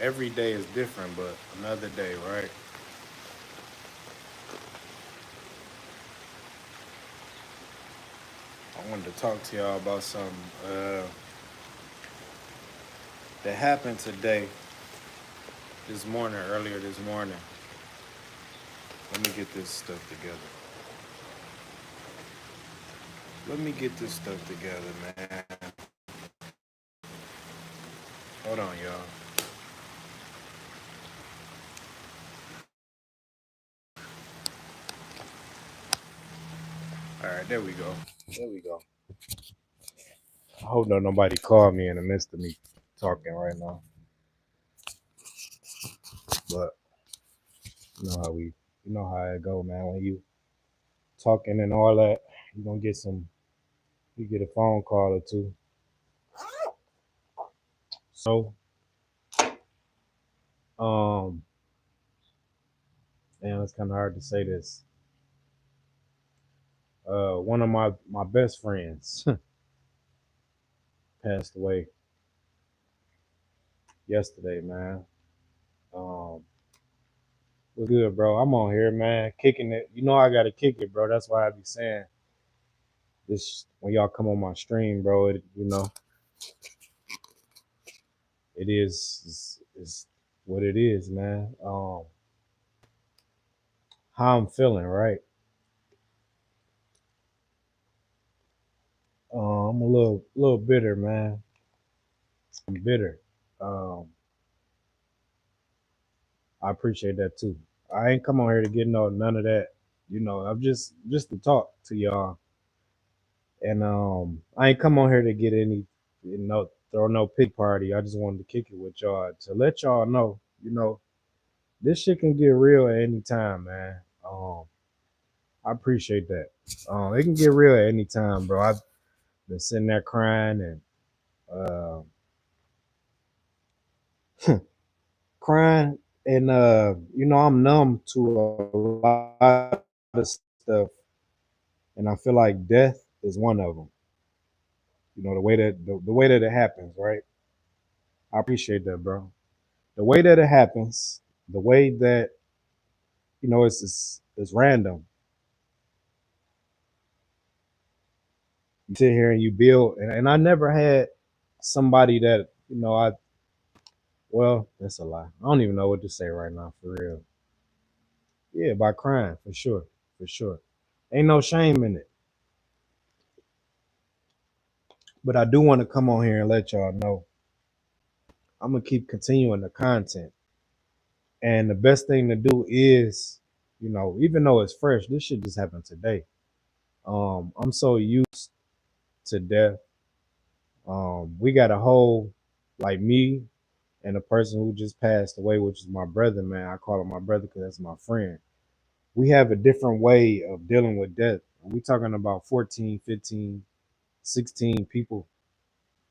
Every day is different, but another day, right? I wanted to talk to y'all about something that happened today, earlier this morning. Let me get this stuff together. Let me get this stuff together, man. Hold on, y'all. All right, there we go. There we go. I hope nobody called me in the midst of me talking right now. But you know how it go, man. When you talking and all that, you gonna get you get a phone call or two. So, um, and it's kind of hard to say this. One of my best friends passed away yesterday, man. Um, what's good, bro? I'm on here, man, kicking it. You know I gotta kick it, bro. That's why I be saying this when y'all come on my stream, bro. It is what it is, man. How I'm feeling, right? I'm a little bitter, man. I'm bitter. Um, I appreciate that too. I ain't come on here to get none of that. I'm just to talk to y'all, and I ain't come on here to get any, throw no pig party. I just wanted to kick it with y'all to let y'all know, this shit can get real at any time, man. Um, I appreciate that. It can get real at any time, bro. I've been sitting there crying and uh, crying, and I'm numb to a lot of stuff, and I feel like death is one of them. The way that it happens, right? I appreciate that, bro. The way that it happens, the way that it's random. You sit here and you build, and I never had somebody that I well, that's a lie. I don't even know what to say right now, for real. Yeah, by crying, for sure, for sure. Ain't no shame in it. But I do want to come on here and let y'all know I'm gonna keep continuing the content. And the best thing to do is, even though it's fresh, this shit just happened today. I'm so used to death. We got a whole, like, me and the person who just passed away, which is my brother, man. I call him my brother because that's my friend. We have a different way of dealing with death. We talking about 14, 15, 16 people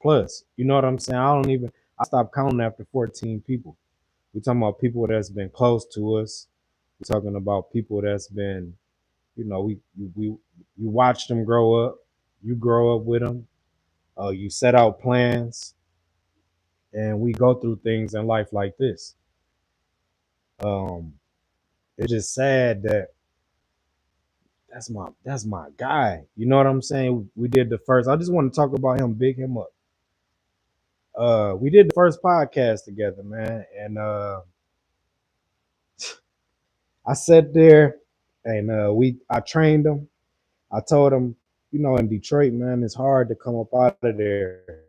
plus. You know what I'm saying? I stopped counting after 14 people. We talking about people that's been close to us. We're talking about people that's been, we you watch them grow up. You grow up with them. You set out plans, and we go through things in life like this. Um, it's just sad that that's my guy. You know what I'm saying? We did the first. I just want to talk about him, big him up. We did the first podcast together, man, and I sat there and I trained him. I told him, in Detroit, man, it's hard to come up out of there,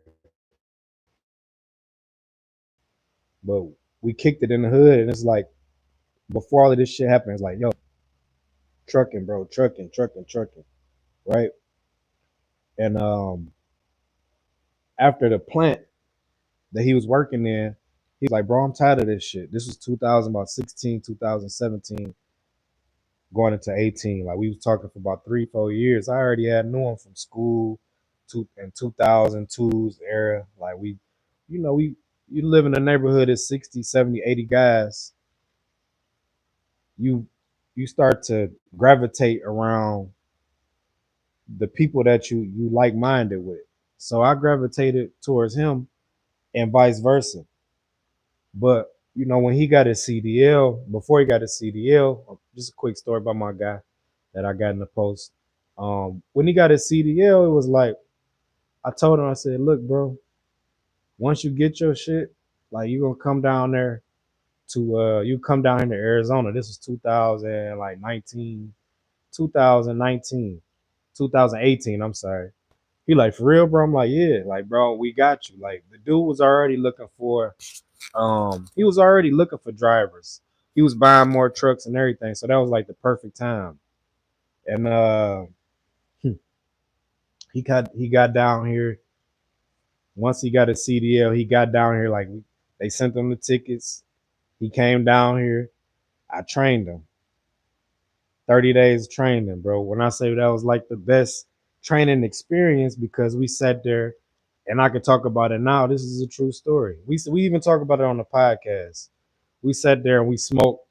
but we kicked it in the hood, and it's like before all of this shit happened, it's like, yo, trucking, bro, trucking, right? And after the plant that he was working in, he's like, bro, I'm tired of this shit. This was 2000, about 16, 2017, going into 18. Like, we was talking for about 3, 4 years. I already had knew him from school, in 2002's era. Like, we you live in a neighborhood of 60, 70, 80 guys. You you start to gravitate around the people that you like minded with. So I gravitated towards him, and vice versa. But when he got his CDL, before he got his CDL, just a quick story about my guy that I got in the post. When he got his CDL, it was like I told him, I said, look, bro, once you get your shit, like you gonna come down there to you come down here to Arizona. This was 2000 like 19, 2019, 2018. I'm sorry. He like, for real, bro. I'm like, yeah, like, bro, we got you. Like the dude was already looking for he was already looking for drivers. He was buying more trucks and everything. So that was like the perfect time. And he got down here. Once he got a CDL, he got down here like they sent him the tickets. He came down here. I trained him. 30 days training, bro. When I say that was like the best training experience because we sat there and I could talk about it now. This is a true story. We even talk about it on the podcast. We sat there and we smoked.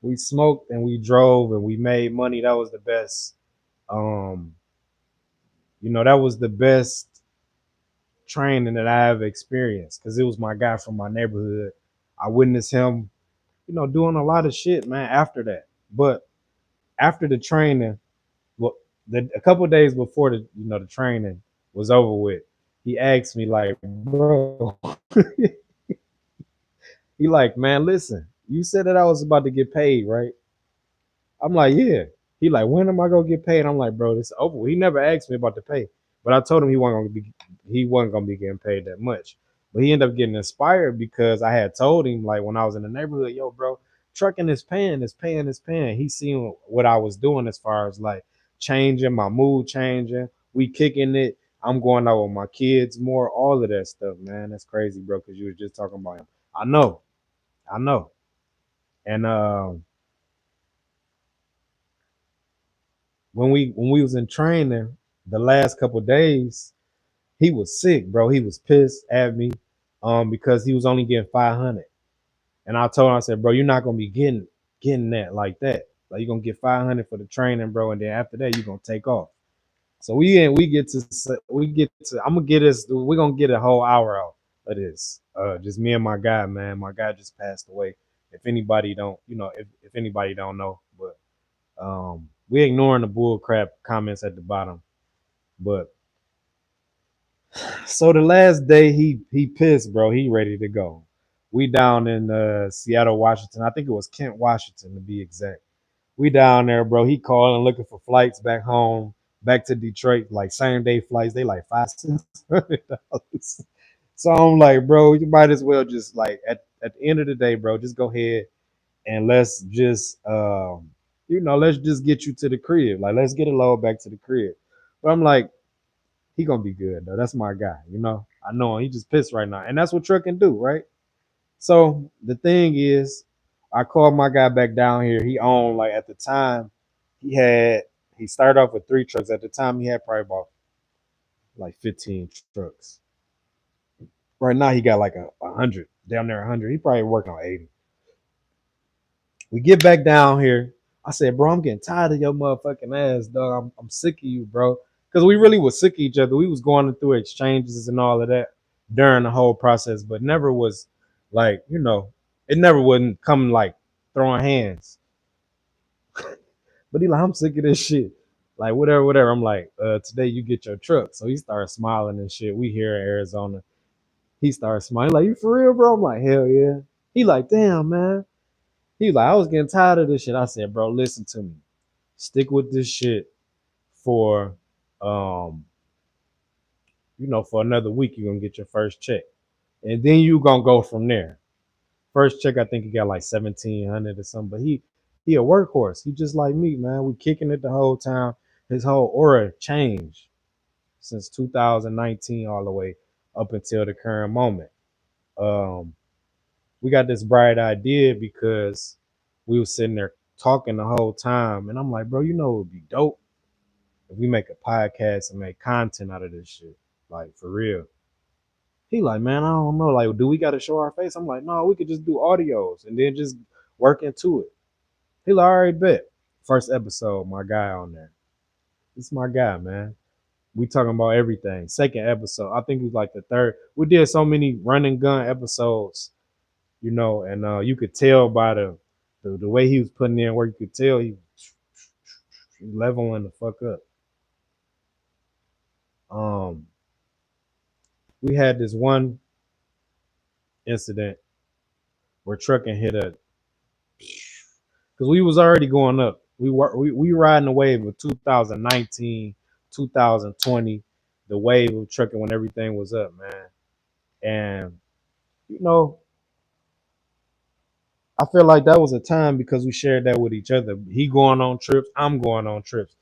We smoked and we drove and we made money. That was the best. Um, that was the best training that I have experienced because it was my guy from my neighborhood. I witnessed him, doing a lot of shit, man, after that. But after the training, well, a couple of days before the training was over with, he asked me like, bro, he like, man, listen, you said that I was about to get paid, right? I'm like, yeah. He like, when am I gonna get paid? I'm like, bro, this is over. He never asked me about the pay, but I told him he wasn't gonna be getting paid that much. But he ended up getting inspired because I had told him like when I was in the neighborhood, yo, bro, trucking is paying, is paying, is paying. He seen what I was doing as far as like changing my mood, changing. We kicking it. I'm going out with my kids more, all of that stuff, man. That's crazy, bro. Because you was just talking about him. I know. And when we was in training the last couple of days, he was sick, bro. He was pissed at me because he was only getting 500. And I told him, I said, bro, you're not gonna be getting that like that. Like you're gonna get 500 for the training, bro, and then after that you're gonna take off. So we get to I'm gonna get us we're gonna get a whole hour out of this. Just me and my guy, man. My guy just passed away. If anybody don't, if anybody don't know, but we ignoring the bull crap comments at the bottom. But so the last day he pissed, bro. He ready to go. We down in Seattle, Washington. I think it was Kent, Washington to be exact. We down there, bro. He calling looking for flights back home, back to Detroit, like same day flights. They like $500. So I'm like, bro, you might as well just like at the end of the day, bro, just go ahead and let's just get you to the crib. Like let's get a load back to the crib. But I'm like, he gonna be good though. That's my guy. I know him. He just pissed right now, and that's what truck can do, right? So the thing is, I called my guy back down here. He owned like at the time, he had he started off with 3 trucks. At the time, he had probably about like 15 trucks. Right now, he got like a hundred, down there 100. He probably working on 80. We get back down here. I said, bro, I'm getting tired of your motherfucking ass, dog. I'm sick of you, bro. Because we really was sick of each other. We was going through exchanges and all of that during the whole process, but never was like, it never wouldn't come like throwing hands. But he like, I'm sick of this shit. Like, whatever, whatever. I'm like, today you get your truck. So he started smiling and shit. We here in Arizona. He started smiling. Like, you for real, bro? I'm like, hell yeah. He like, damn, man. He like, I was getting tired of this shit. I said, bro, listen to me. Stick with this shit for um, for another week. You're gonna get your first check. And then you gonna go from there. First check, I think he got like 1,700 or something. But he a workhorse. He just like me, man. We kicking it the whole time. His whole aura changed since 2019 all the way up until the current moment. Um, we got this bright idea because we was sitting there talking the whole time, and I'm like, bro, it would be dope if we make a podcast and make content out of this shit, like for real. He like, man, I don't know, like, do we got to show our face? I'm like, no, we could just do audios and then just work into it. He like, all right, bet. First episode, my guy on there. It's my guy, man. We talking about everything. Second episode. I think it was like the third. We did so many run and gun episodes, and you could tell by the way he was putting in work, you could tell he leveling the fuck up. Um, we had this one incident where trucking hit a because we was already going up. We riding the wave of 2019, 2020, the wave of trucking when everything was up, man. And you know, I feel like that was a time because we shared that with each other. He going on trips, I'm going on trips.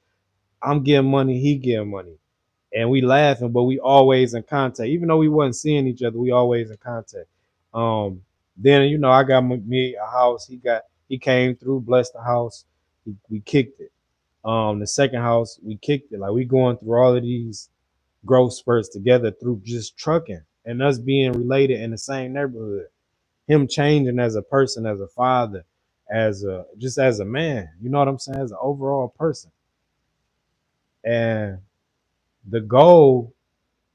I'm getting money, he getting money. And we laughing, but we always in contact. Even though we wasn't seeing each other, we always in contact. Um, then I got me a house. He came through, blessed the house. We kicked it. The second house, we kicked it. Like we going through all of these growth spurts together through just trucking and us being related in the same neighborhood. Him changing as a person, as a father, as a man. You know what I'm saying? As an overall person. And the goal,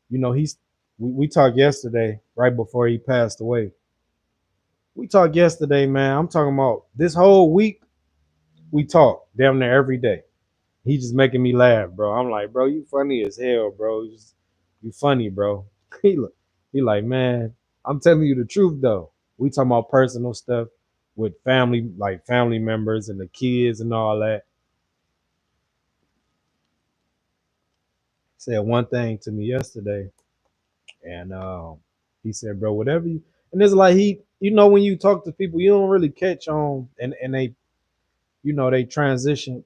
he's we talked yesterday, right before he passed away. We talked yesterday, man. I'm talking about this whole week. We talk damn near every day. He just making me laugh, bro. I'm like, bro, you funny as hell, bro. You funny, bro. He like, man, I'm telling you the truth though. We talking about personal stuff with family, like family members and the kids and all that. Said one thing to me yesterday, and he said, bro, whatever you, and it's like when you talk to people, you don't really catch on, and they transition.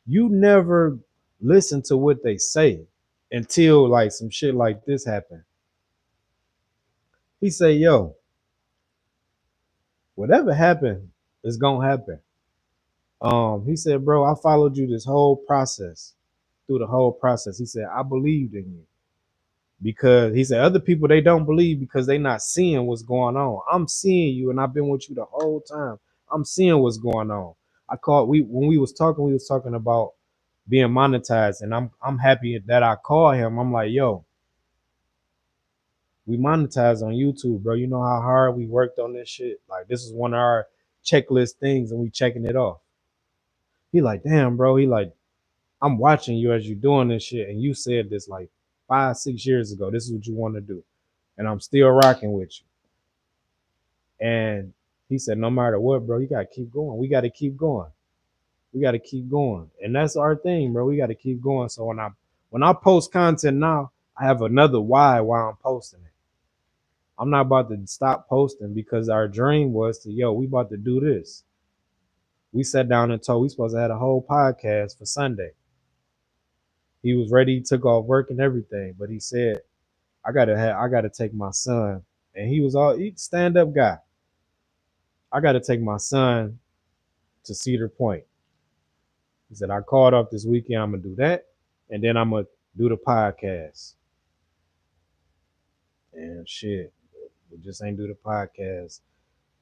You never listen to what they say until like some shit like this happened. He say, yo, whatever happened is gonna happen. He said, bro, I followed you this whole process, through the whole process. He said, I believed in you. Because he said other people they don't believe because they not seeing what's going on. I'm seeing you and I've been with you the whole time. I'm seeing what's going on. When we was talking about being monetized, and I'm happy that I called him. I'm like, yo, we monetize on YouTube, bro. You know how hard we worked on this shit? Like this is one of our checklist things and we checking it off. He like, damn, bro. He like, I'm watching you as you doing this shit, and you said this like 5-6 years ago. This is what you want to do, and I'm still rocking with you. And he said, no matter what, bro, you gotta keep going. We gotta keep going. We gotta keep going, and that's our thing, bro. We gotta keep going. So when I post content now, I have another why I'm posting it. I'm not about to stop posting because our dream was we about to do this. We sat down and told we supposed to have a whole podcast for Sunday. He was ready, he took off work and everything, but he said, I gotta take my son. And he stand up guy. I gotta take my son to Cedar Point. He said, I called off this weekend, I'm gonna do that, and then I'm gonna do the podcast. And shit, we just ain't do the podcast.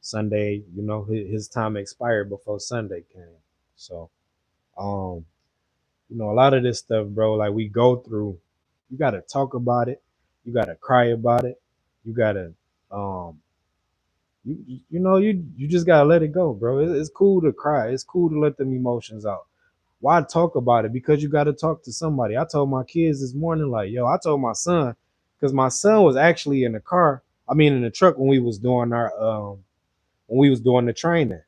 Sunday, his time expired before Sunday came. So um a lot of this stuff, bro, like we go through, you gotta talk about it, you gotta cry about it, you gotta um you just gotta let it go, bro. It's cool to cry, it's cool to let them emotions out. Why talk about it? Because you gotta talk to somebody. I told my kids this morning, like, yo, I told my son, because my son was actually in the car, I mean in the truck when we was doing the training.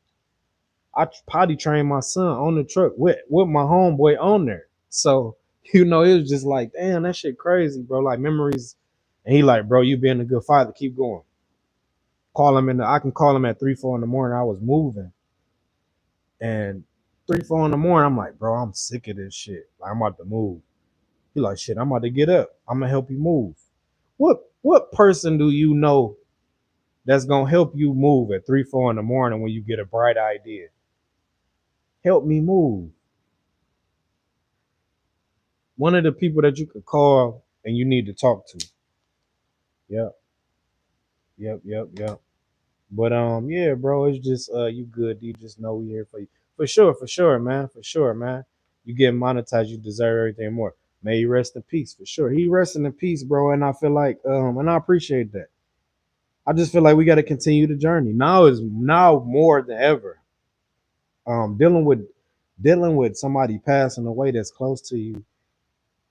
I potty trained my son on the truck with my homeboy on there. So, it was just like, damn, that shit crazy, bro. Like memories. And he like, bro, you being a good father, keep going. I can call him at 3-4 in the morning. I was moving. And 3-4 in the morning, I'm like, bro, I'm sick of this shit. Like, I'm about to move. He like, shit, I'm about to get up. I'm gonna help you move. What person do you know that's gonna help you move at 3-4 in the morning when you get a bright idea? Help me move. One of the people that you could call and you need to talk to. Yep, yep. But yeah, bro, it's just you good. You just know we here for you. For sure, man. For sure, man. You get monetized, you deserve everything more. May he rest in peace for sure. He resting in peace, bro. And I feel like, and I appreciate that. I just feel like we got to continue the journey. Now more than ever. Dealing with somebody passing away that's close to you.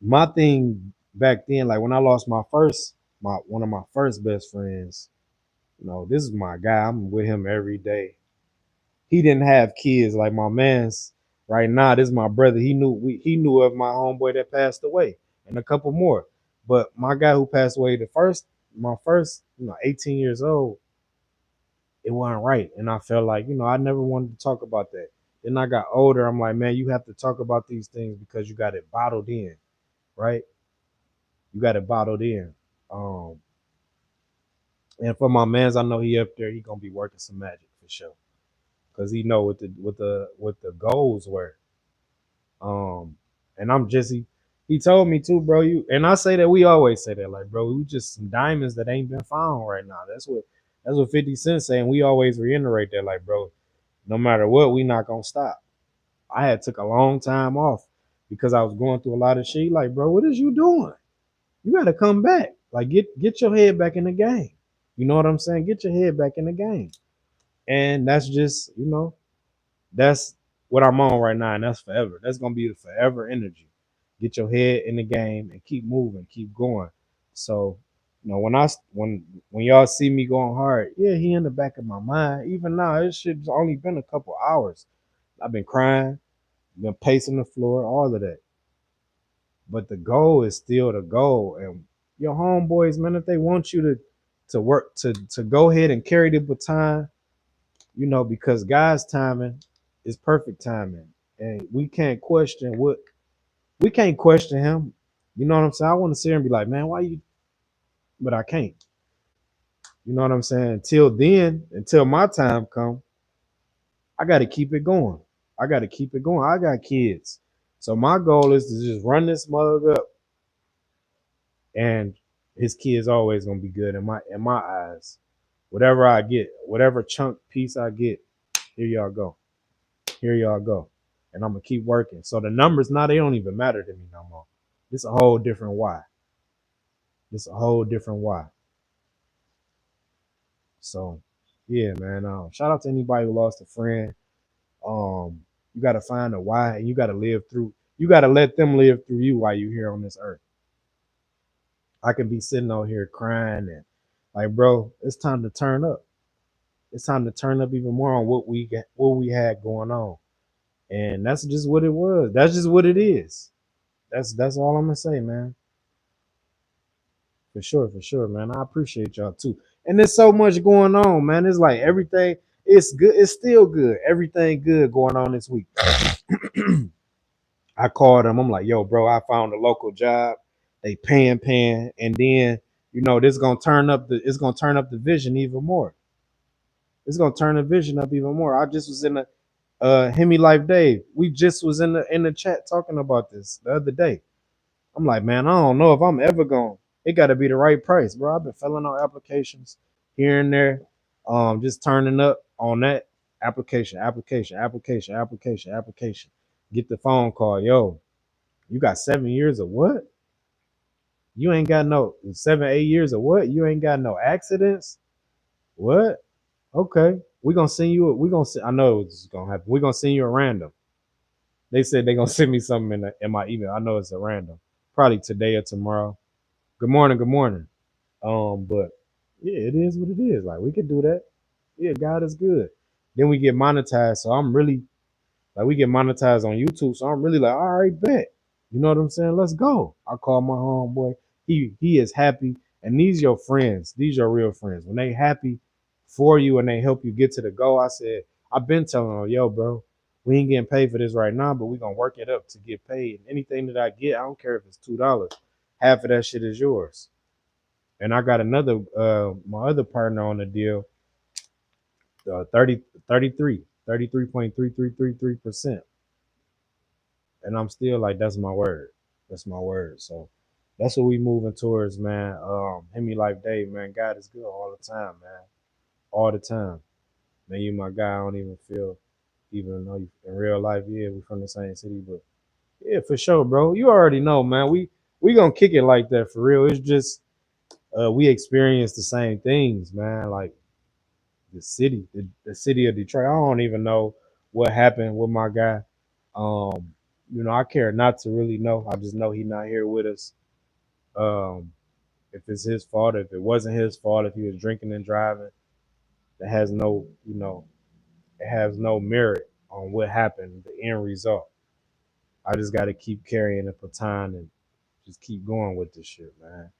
My thing back then, like when I lost my one of my first best friends. This is my guy. I'm with him every day. He didn't have kids like my man's right now. This is my brother. He knew of my homeboy that passed away and a couple more. But my guy who passed away my first, 18 years old, it wasn't right. And I felt like, I never wanted to talk about that. Then I got older. I'm like, man, you have to talk about these things because you got it bottled in, right? You got it bottled in. Um, and for my mans, I know he up there, he gonna be working some magic for sure. Cause he know what the goals were. And I'm just he told me too, bro. And I say that we always say that, like, bro, we just some diamonds that ain't been found right now. That's what 50 Cent saying. We always reiterate that, like, bro, no matter what, we not gonna stop. I had took a long time off because I was going through a lot of shit. Like, bro, what is you doing? You gotta come back. Like, get your head back in the game. You know what I'm saying? Get your head back in the game. And that's just, that's what I'm on right now, and that's forever. That's gonna be the forever energy. Get your head in the game and keep moving, keep going. So, when y'all see me going hard, yeah, he in the back of my mind. Even now, it shit's only been a couple hours. I've been crying, been pacing the floor, all of that. But the goal is still the goal. And your homeboys, man, if they want you to work to go ahead and carry the baton, because God's timing is perfect timing. And we can't question him. You know what I'm saying? I want to sit here and be like, man, why you but I can't. You know what I'm saying? Until then, until my time come, I gotta keep it going. I gotta keep it going. I got kids. So my goal is to just run this mug up, and his kids always gonna be good in my eyes. Whatever I get, whatever chunk piece I get, here y'all go. Here y'all go. And I'm gonna keep working. So the numbers now, they don't even matter to me no more. This a whole different why. This a whole different why. So yeah, man. Shout out to anybody who lost a friend. You gotta find a why, and you gotta live through. You gotta let them live through you while you're here on this earth. I could be sitting out here crying and like, bro, it's time to turn up. It's time to turn up even more on what we had going on. And that's just what it was. That's just what it is. That's all I'm gonna say, man. For sure, man. I appreciate y'all too. And there's so much going on, man. It's like everything. It's good. It's still good. Everything good going on this week. I called them. I'm like, yo, bro, I found a local job. They paying, and then this gonna turn up the vision even more. It's gonna turn the vision up even more. I just was in the Hemi Life Dave. We just was in the chat talking about this the other day. I'm like, man, I don't know if I'm ever going. It got to be the right price, bro. I've been filling out applications here and there, just turning up on that application. Get the phone call, yo. You got 7 years of what? You ain't got no 7, 8 years of what? You ain't got no accidents. What? Okay, we gonna send you. We gonna. I know it's gonna happen. We gonna send you a random. They said they gonna send me something in my email. I know it's a random. Probably today or tomorrow. Good morning. Good morning. But yeah, it is what it is. Like we could do that. Yeah, God is good. Then we get monetized. So I'm really like we get monetized on YouTube. So I'm really like, all right, bet. You know what I'm saying? Let's go. I call my homeboy. He is happy. And these your friends. These your real friends. When they happy for you and they help you get to the goal, I said, I've been telling them, yo, bro, we ain't getting paid for this right now, but we gonna work it up to get paid. And anything that I get, I don't care if it's $2. Half of that shit is yours. And I got another my other partner on the deal, 33.3333%. And I'm still like, that's my word. That's my word. So that's what we moving towards, man. Hemi Life Day, man. God is good all the time, man. All the time. Man, you my guy. I don't even feel, even though you, in real life, yeah, we from the same city, but Yeah, for sure, bro. You already know, man. We gonna kick it like that for real. It's just we experience the same things, man. Like the city of Detroit. I don't even know what happened with my guy. Um, I care not to really know. I just know he not here with us. Um, if it's his fault, if it wasn't his fault, if he was drinking and driving, that has no, it has no merit on what happened, the end result. I just got to keep carrying the baton and just keep going with this shit, man.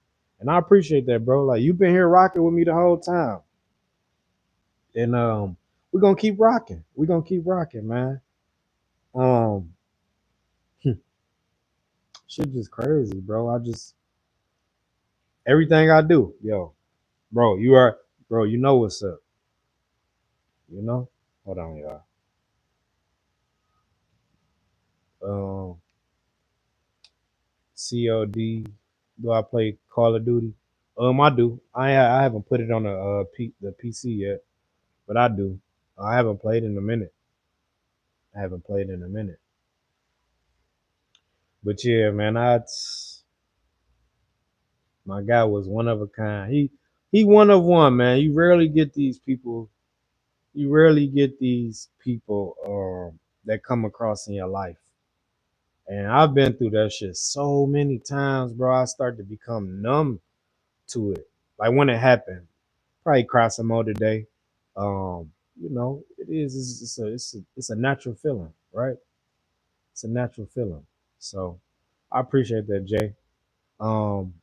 And I appreciate that, bro. Like you've been here rocking with me the whole time, and we're gonna keep rocking. We're gonna keep rocking, man. Um, shit just crazy, bro. I just everything I do, yo, bro. Bro. You know what's up. You know. Hold on, y'all. Um, COD. Do I play Call of Duty? I do. I haven't put it on the PC yet, but I do. I haven't played in a minute. I haven't played in a minute. But yeah, man, my guy was one of a kind. He one of one, man. You rarely get these people. You rarely get these people that come across in your life. And I've been through that shit so many times, bro. I start to become numb to it. Like when it happened, probably cry some more today. It is. It's a natural feeling, right? It's a natural feeling. So I appreciate that, Jay. Um,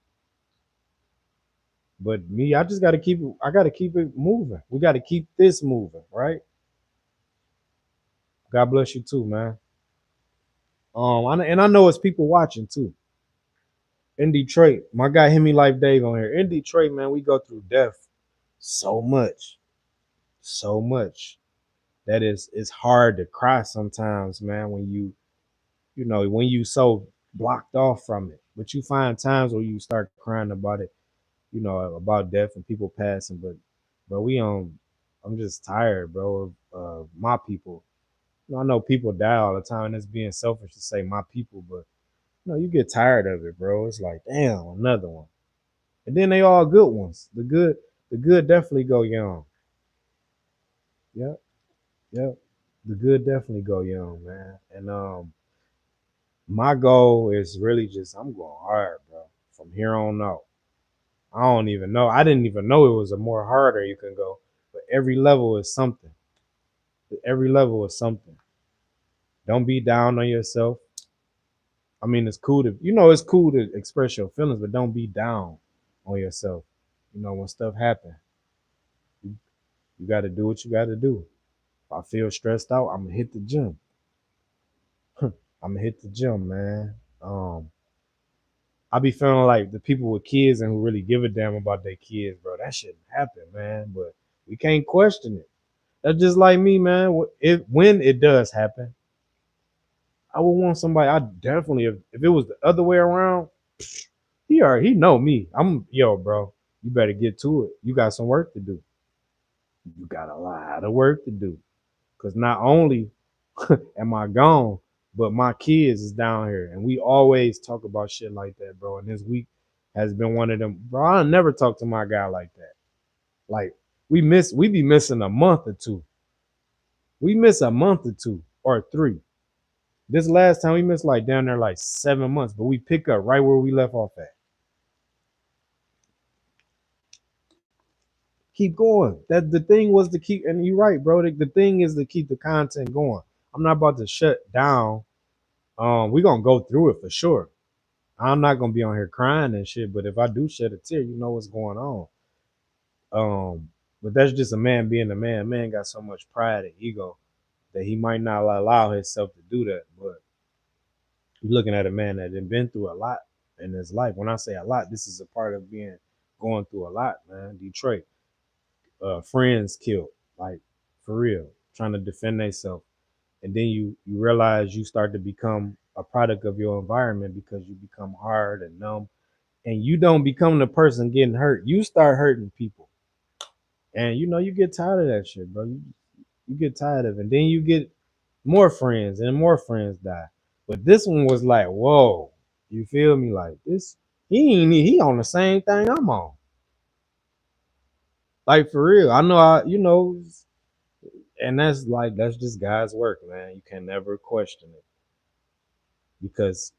but me, I just got to keep it. I got to keep it moving. We got to keep this moving, right? God bless you too, man. And I know it's people watching too. In Detroit, my guy Hemi Life Dave on here. In Detroit, man, we go through death so much, so much that it's hard to cry sometimes, man. When you so blocked off from it, but you find times where you start crying about it, about death and people passing. But I'm just tired, bro, of my people. I know people die all the time, and it's being selfish to say my people, but you get tired of it, bro. It's like, damn, another one. And then they all good ones. The good definitely go young. Yep, yep. The good definitely go young, man. And my goal is really just I'm going hard, bro. From here on out. I don't even know. I didn't even know it was a more harder you can go. But every level is something. Every level is something. Don't be down on yourself. I mean, it's cool to express your feelings, but don't be down on yourself. When stuff happens, you got to do what you got to do. If I feel stressed out, I'm gonna hit the gym. I'm gonna hit the gym, man. I be feeling like the people with kids and who really give a damn about their kids, bro. That shouldn't happen, man. But we can't question it. That's just like me, man. When it does happen, I would want somebody. I definitely, if it was the other way around, he know me. Yo, bro. You better get to it. You got some work to do. You got a lot of work to do. Cause not only am I gone, but my kids is down here, and we always talk about shit like that, bro. And this week has been one of them, bro. I never talk to my guy like that. Like we be missing a month or two. We miss a month or two or three. This last time we missed like down there like 7 months, but we pick up right where we left off at. Keep going. That the thing was to keep, and you're right, bro. The thing is to keep the content going. I'm not about to shut down. We're gonna go through it for sure. I'm not gonna be on here crying and shit, but if I do shed a tear, you know what's going on. But that's just a man being a man. Man got so much pride and ego that he might not allow himself to do that. But you're looking at a man that has been through a lot in his life. When I say a lot, this is a part of being going through a lot, man. Detroit, friends killed, like for real, trying to defend themselves, and then you realize you start to become a product of your environment because you become hard and numb, and you don't become the person getting hurt. You start hurting people, and you get tired of that shit, bro. You get tired of it, and then you get more friends, and more friends die. But this one was like, whoa, you feel me? Like this, he on the same thing I'm on. Like for real. I know and that's just God's work, man. You can never question it because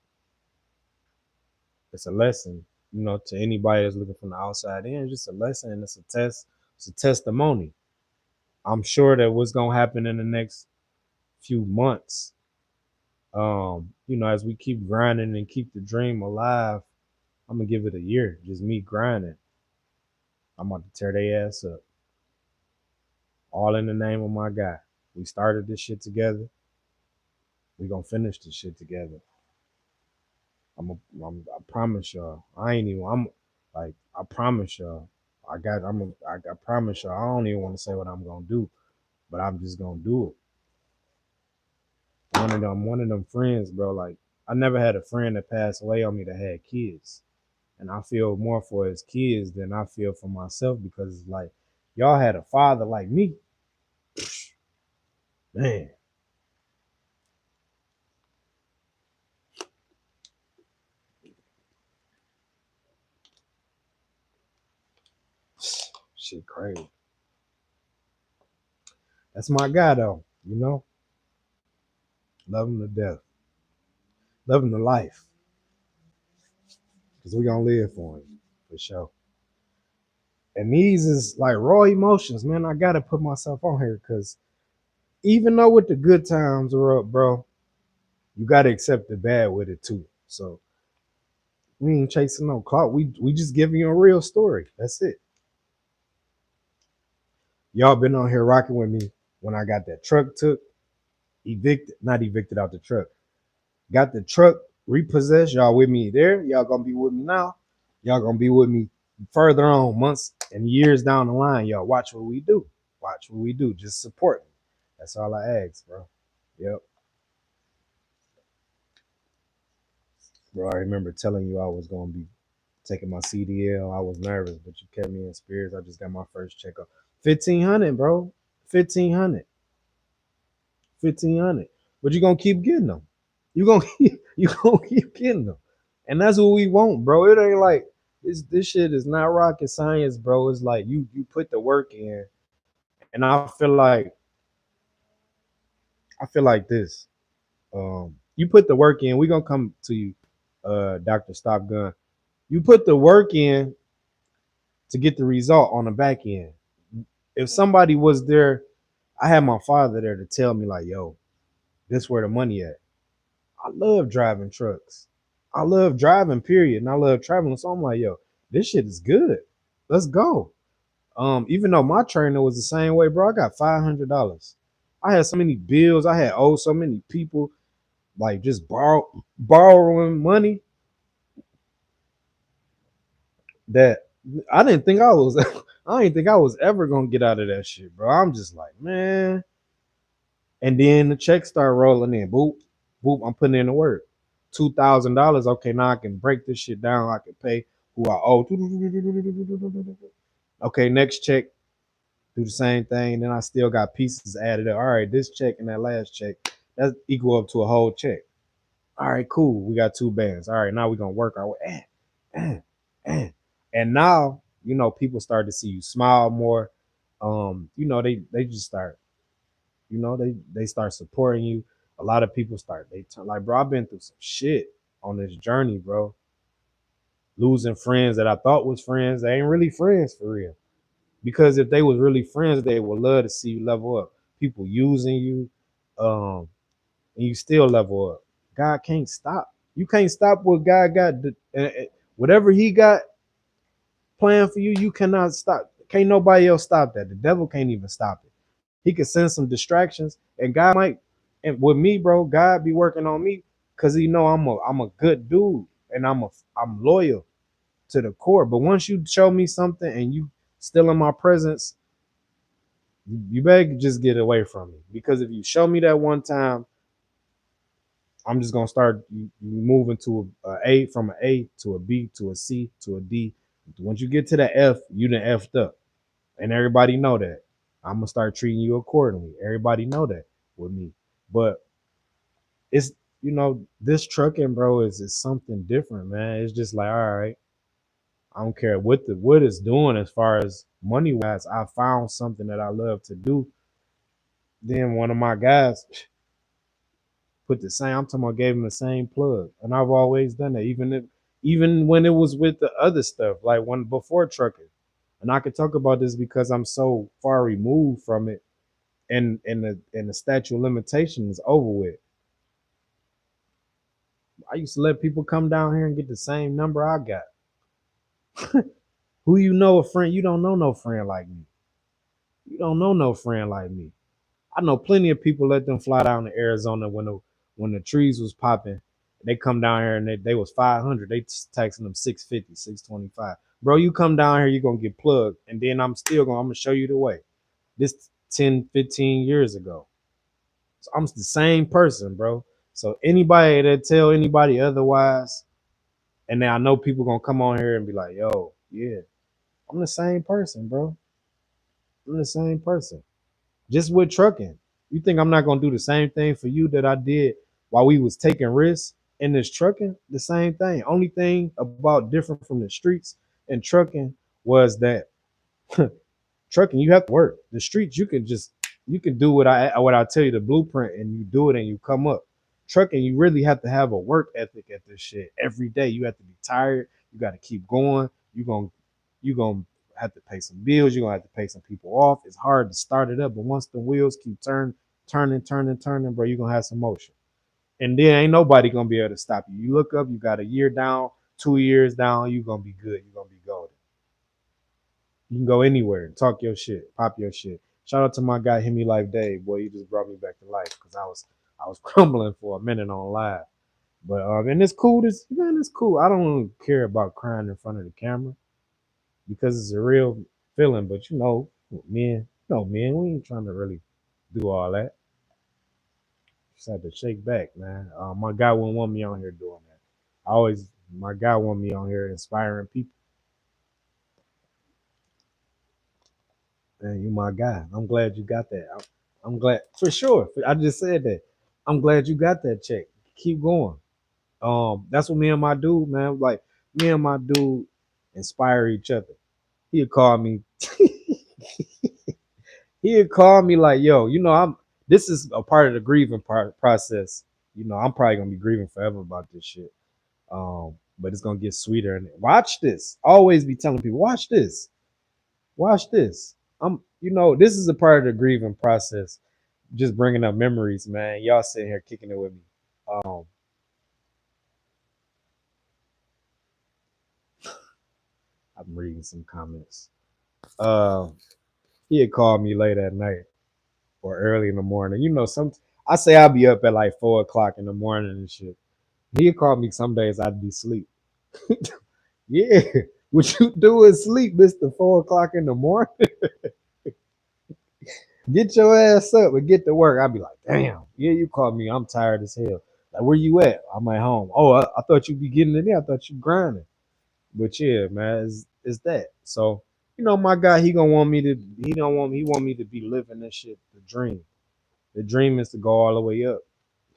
it's a lesson, to anybody that's looking from the outside in. It's just a lesson and it's a test, it's a testimony. I'm sure that what's gonna happen in the next few months, as we keep grinding and keep the dream alive, I'm gonna give it a year. Just me grinding. I'm about to tear their ass up. All in the name of my guy. We started this shit together. We gonna finish this shit together. I promise y'all. I'm like, I promise y'all. I promise y'all. I don't even want to say what I'm gonna do, but I'm just gonna do it. One of them friends, bro. Like, I never had a friend that passed away on me that had kids, and I feel more for his kids than I feel for myself because it's like, y'all had a father like me, man. Shit, crazy. That's my guy, though. Love him to death. Love him to life. Because we gonna live for him. For sure. And these is like raw emotions, man. I gotta put myself on here because even though with the good times are up, bro, you gotta accept the bad with it too. So we ain't chasing no clout. We just giving you a real story. That's it. Y'all been on here rocking with me when I got that truck not evicted out the truck. Got the truck repossessed. Y'all with me there. Y'all gonna be with me now. Y'all gonna be with me further on, months and years down the line. Y'all watch what we do. Watch what we do. Just support me. That's all I ask, bro. Yep. Bro, I remember telling you I was gonna be taking my CDL. I was nervous, but you kept me in spirits. I just got my first checkup. 1,500, bro. 1,500. 1,500. But you gonna keep getting them. You gonna keep getting them. And that's what we want, bro. It ain't like this shit is not rocket science, bro. It's like you put the work in. And I feel like this. You put the work in, we gonna come to you, Dr. Stop Gun. You put the work in to get the result on the back end. If somebody was there, I had my father there to tell me, like, yo, this where the money at. I love driving trucks. I love driving, period. And I love traveling. So I'm like, yo, this shit is good. Let's go. Even though my trainer was the same way, bro, I got $500. I had so many bills. I had owed so many people, like just borrowing money that I didn't think I was I didn't think I was ever gonna get out of that shit, bro. I'm just like, man. And then the checks start rolling in. Boop, boop. I'm putting in the work. $2,000. Okay, now I can break this shit down. I can pay who I owe. Okay, next check. Do the same thing. Then I still got pieces added up. All right, this check and that last check, that's equal up to a whole check. All right, cool. We got two bands. All right, now we're gonna work our way. And now, people start to see you smile more. They just start, they start supporting you. A lot of people they turn like, bro, I've been through some shit on this journey, bro. Losing friends that I thought was friends, they ain't really friends for real. Because if they was really friends, they would love to see you level up. People using you, and you still level up. God can't stop. You can't stop what God got. Whatever He got planned for you, you cannot stop. Can't nobody else stop that. The devil can't even stop it. He could send some distractions, and God might. And with me, bro, God be working on me because He know I'm a good dude, and I'm loyal to the core. But once you show me something and you still in my presence, you better just get away from me. Because if you show me that one time, I'm just gonna start moving to from an A to a B to a C to a D. Once you get to the F, you done effed up, and everybody know that. I'm gonna start treating you accordingly. Everybody know that with me, but it's this trucking, bro, is something different, man. It's just like, all right, I don't care what it's doing as far as money wise. I found something that I love to do. Then one of my guys put the same. I'm talking about gave him the same plug, and I've always done that, even when it was with the other stuff, like when before trucking. And I could talk about this because I'm so far removed from it, and the statute of limitations is over with. I used to let people come down here and get the same number I got. Who you know a friend? You don't know no friend like me. You don't know no friend like me. I know plenty of people let them fly down to Arizona when the trees was popping. They come down here and they was 500. They taxing them 650, 625. Bro, you come down here, you're gonna get plugged. And then I'm gonna show you the way. This 10, 15 years ago. So I'm the same person, bro. So anybody that tell anybody otherwise, and then I know people gonna come on here and be like, yo, yeah, I'm the same person, bro. I'm the same person. Just with trucking. You think I'm not gonna do the same thing for you that I did while we was taking risks in this trucking? The same thing. Only thing about different from the streets and trucking was that trucking, you have to work. The streets, you can do what I tell you, the blueprint, and you do it and you come up. Trucking, you really have to have a work ethic at this shit every day. You have to be tired. You got to keep going. You gonna have to pay some bills. You're gonna have to pay some people off. It's hard to start it up, but once the wheels keep turning, bro, you're gonna have some motion. And then ain't nobody gonna be able to stop you. You look up, you got a year down, 2 years down, you're gonna be good. You're gonna be golden. You can go anywhere and talk your shit, pop your shit. Shout out to my guy Hemi Life Dave. Boy, you just brought me back to life because I was crumbling for a minute on live. But and it's cool. It's cool. I don't care about crying in front of the camera because it's a real feeling. But men, we ain't trying to really do all that. Just had to shake back, man. My guy wouldn't want me on here doing that. My guy want me on here inspiring people. Man, you my guy. I'm glad you got that. I'm glad for sure. I just said that. I'm glad you got that check. Keep going. That's what me and my dude, man. Like me and my dude inspire each other. He'd call me. He'd call me like, yo, I'm. This is a part of the grieving process. I'm probably gonna be grieving forever about this shit. But it's gonna get sweeter. And watch this. Always be telling people, watch this. Watch this. This is a part of the grieving process. Just bringing up memories, man. Y'all sitting here kicking it with me. Um, I'm reading some comments. Uh, he had called me late at night or early in the morning. Some I say I'll be up at like 4 o'clock in the morning and shit. He'd call me some days I'd be asleep. Yeah, what you do is sleep, Mister 4 o'clock in the morning. Get your ass up and get to work. I'd be like, damn, yeah, you called me. I'm tired as hell. Like, where you at? I'm at home. Oh, I thought you'd be getting it in. I thought you grinding. But yeah, man, it's that. So, my guy, he want me to be living this shit, the dream. The dream is to go all the way up.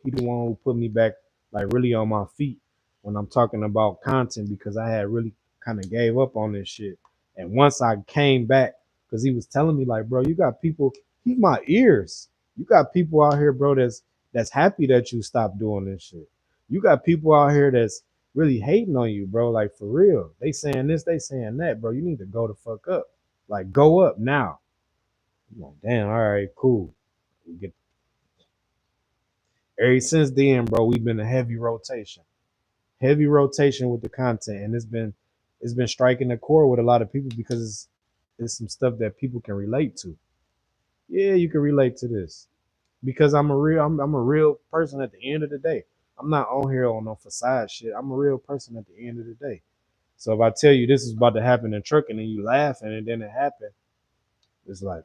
He the one who put me back like really on my feet when I'm talking about content because I had really kind of gave up on this shit. And once I came back, because he was telling me like, bro, you got people, he's my ears. You got people out here, bro, that's happy that you stopped doing this shit. You got people out here that's really hating on you, bro. Like for real. They saying this, they saying that, bro. You need to go the fuck up. Like go up now. I'm like, damn, all right, cool. We get ever since then, bro, we've been a heavy rotation with the content, and it's been striking the core with a lot of people because it's some stuff that people can relate to. Yeah, you can relate to this because I'm a real person at the end of the day. I'm not on here on no facade shit. I'm a real person at the end of the day. So if I tell you this is about to happen in trucking and you laughing and then it happened, it's like,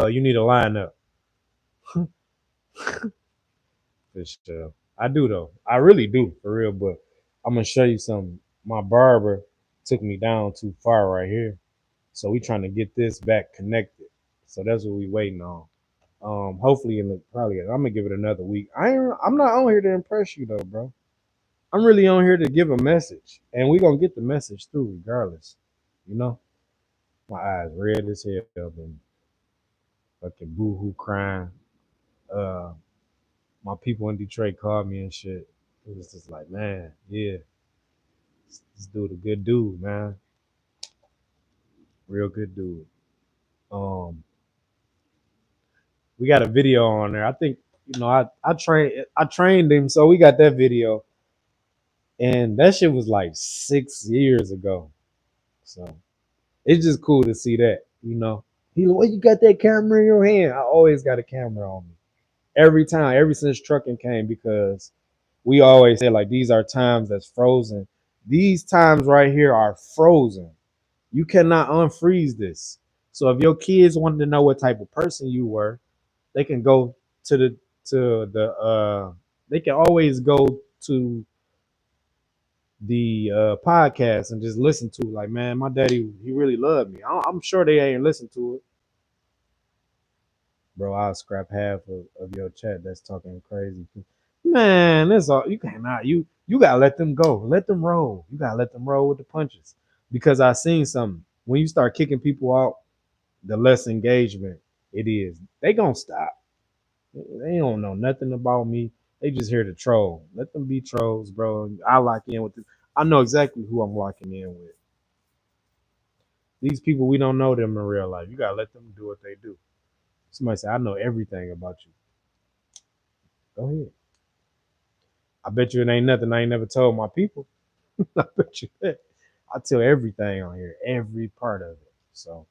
you need to line up. For sure. I do though. I really do for real. But I'm gonna show you something. My barber took me down too far right here, so we trying to get this back connected. So that's what we waiting on. Hopefully in the probably I'm gonna give it another week. I'm not on here to impress you though, bro. I'm really on here to give a message, and we gonna get the message through regardless. You know, my eyes red as hell and fucking boohoo crying. Uh, my people in Detroit called me and shit. It was just like, man, yeah, this dude a good dude, man, real good dude. Um, we got a video on there. I think I trained him, so we got that video, and that shit was like 6 years ago. So it's just cool to see that, you know. He like, well, you got that camera in your hand. I always got a camera on me. Every time, ever since trucking came, because we always say like these are times that's frozen. These times right here are frozen. You cannot unfreeze this. So if your kids wanted to know what type of person you were, they can go to the they can always go to the podcast and just listen to it. Like, man, my daddy, he really loved me. I'm sure they ain't listened to it. Bro, I'll scrap half of your chat that's talking crazy. Man, that's all you cannot. You gotta let them go. Let them roll. You gotta let them roll with the punches. Because I seen something. When you start kicking people out, the less engagement it is. They gonna stop. They don't know nothing about me. They just here to troll. Let them be trolls, bro. I lock in with them. I know exactly who I'm locking in with. These people, we don't know them in real life. You gotta let them do what they do. Somebody say, I know everything about you. Go ahead. I bet you it ain't nothing I ain't never told my people. I bet you that. I tell everything on here, every part of it. So